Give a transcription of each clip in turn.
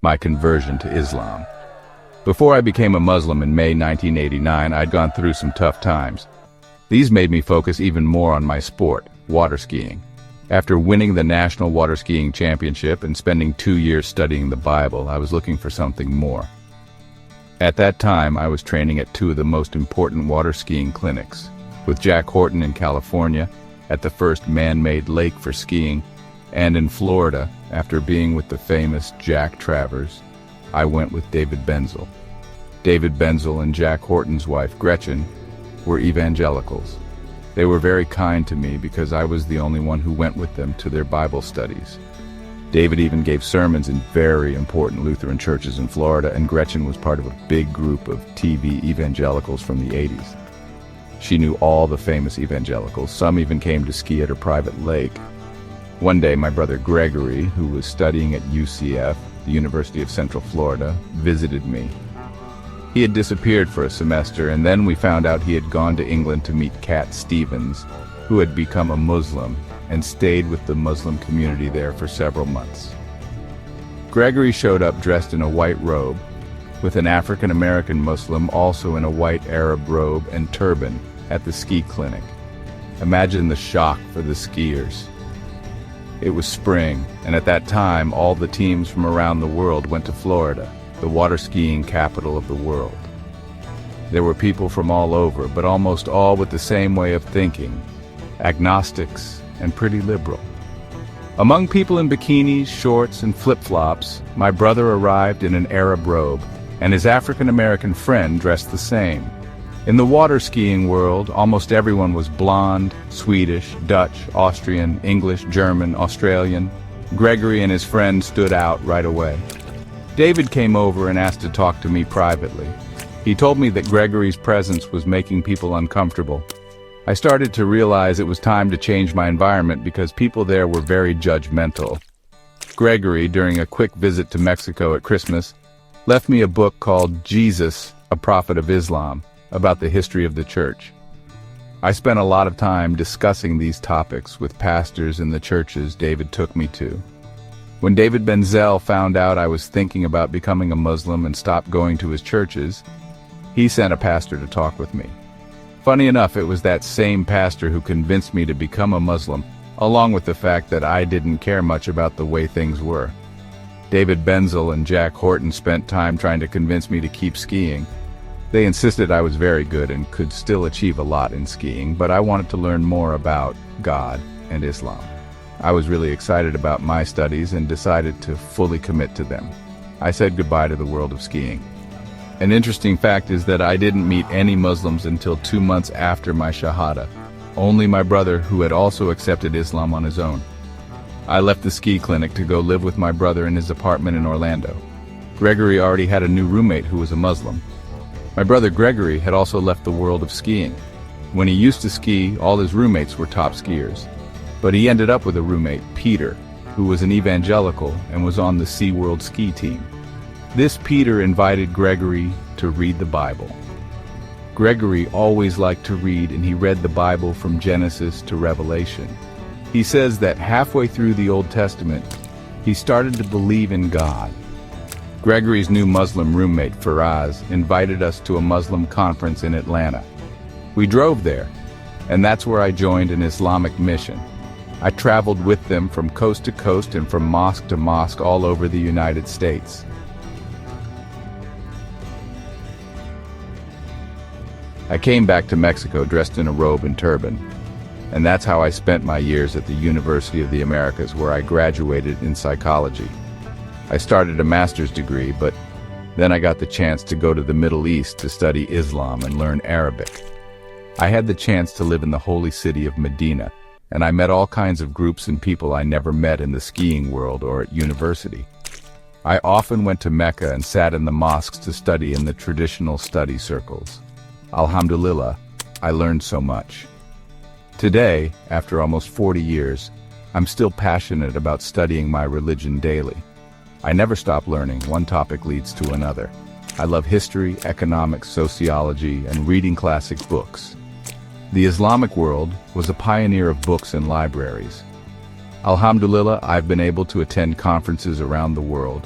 my conversion to Islam. Before I became a Muslim in May 1989, I'd gone through some tough times. These made me focus even more on my sport, water skiing. After winning the National Water Skiing Championship and spending 2 years studying the Bible, I was looking for something more. At that time, I was training at 2 of the most important water skiing clinics, with Jack Horton in California, at the first man-made lake for skiing, and in Florida, after being with the famous Jack Travers, I went with David Benzel. David Benzel and Jack Horton's wife, Gretchen, were evangelicals. They were very kind to me because I was the only one who went with them to their Bible studies. David even gave sermons in very important Lutheran churches in Florida, and Gretchen was part of a big group of TV evangelicals from the 80s. She knew all the famous evangelicals. Some even came to ski at her private lake. One day, my brother Gregory, who was studying at UCF, the University of Central Florida, visited me. He had disappeared for a semester, and then we found out he had gone to England to meet Cat Stevens, who had become a Muslim and stayed with the Muslim community there for several months. Gregory showed up dressed in a white robe, with an African-American Muslim also in a white Arab robe and turban at the ski clinic. Imagine the shock for the skiers. It was spring, and at that time, all the teams from around the world went to Florida, the water skiing capital of the world. There were people from all over, but almost all with the same way of thinking, agnostics and pretty liberal. Among people in bikinis, shorts, and flip-flops, my brother arrived in an Arab robe, and his African-American friend dressed the same. In the water skiing world, almost everyone was blonde, Swedish, Dutch, Austrian, English, German, Australian. Gregory and his friend stood out right away. David came over and asked to talk to me privately. He told me that Gregory's presence was making people uncomfortable. I started to realize it was time to change my environment because people there were very judgmental. Gregory, during a quick visit to Mexico at Christmas, left me a book called Jesus, a Prophet of Islam, about the history of the church. I spent a lot of time discussing these topics with pastors in the churches David took me to. When David Benzel found out I was thinking about becoming a Muslim and stopped going to his churches, he sent a pastor to talk with me. Funny enough, it was that same pastor who convinced me to become a Muslim, along with the fact that I didn't care much about the way things were. David Benzel and Jack Horton spent time trying to convince me to keep skiing. They insisted I was very good and could still achieve a lot in skiing, but I wanted to learn more about God and Islam. I was really excited about my studies and decided to fully commit to them. I said goodbye to the world of skiing. An interesting fact is that I didn't meet any Muslims until 2 months after my Shahada. Only my brother, who had also accepted Islam on his own. I left the ski clinic to go live with my brother in his apartment in Orlando. Gregory already had a new roommate who was a Muslim. My brother Gregory had also left the world of skiing. When he used to ski, all his roommates were top skiers. But he ended up with a roommate, Peter, who was an evangelical and was on the SeaWorld ski team. This Peter invited Gregory to read the Bible. Gregory always liked to read, and he read the Bible from Genesis to Revelation. He says that halfway through the Old Testament, he started to believe in God. Gregory's new Muslim roommate, Faraz, invited us to a Muslim conference in Atlanta. We drove there, and that's where I joined an Islamic mission. I traveled with them from coast to coast and from mosque to mosque all over the United States. I came back to Mexico dressed in a robe and turban, and that's how I spent my years at the University of the Americas, where I graduated in psychology. I started a master's degree, but then I got the chance to go to the Middle East to study Islam and learn Arabic. I had the chance to live in the holy city of Medina, and I met all kinds of groups and people I never met in the skiing world or at university. I often went to Mecca and sat in the mosques to study in the traditional study circles. Alhamdulillah, I learned so much. Today, after almost 40 years, I'm still passionate about studying my religion daily. I never stop learning. One topic leads to another. I love history, economics, sociology, and reading classic books. The Islamic world was a pioneer of books and libraries. Alhamdulillah, I've been able to attend conferences around the world,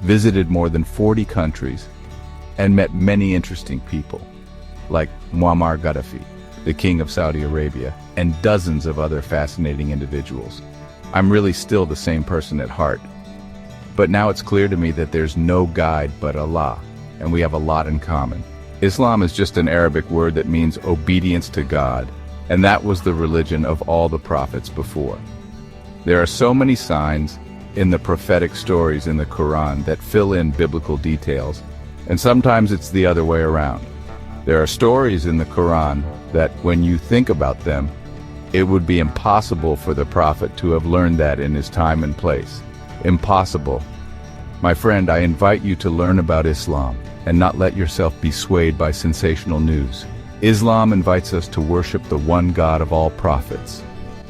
visited more than 40 countries, and met many interesting people, like Muammar Gaddafi, the King of Saudi Arabia, and dozens of other fascinating individuals. I'm really still the same person at heart. But now it's clear to me that there's no guide but Allah, and we have a lot in common. Islam is just an Arabic word that means obedience to God, and that was the religion of all the prophets before. There are so many signs in the prophetic stories in the Quran that fill in biblical details, and sometimes it's the other way around. There are stories in the Quran that, when you think about them, it would be impossible for the prophet to have learned that in his time and place. Impossible. My friend, I invite you to learn about Islam and not let yourself be swayed by sensational news. Islam invites us to worship the one God of all prophets.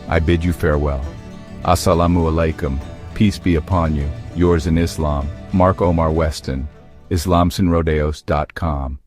I bid you farewell. Assalamu alaikum. Peace be upon you. Yours in Islam, Mark Omar Weston, islamsinrodeos.com.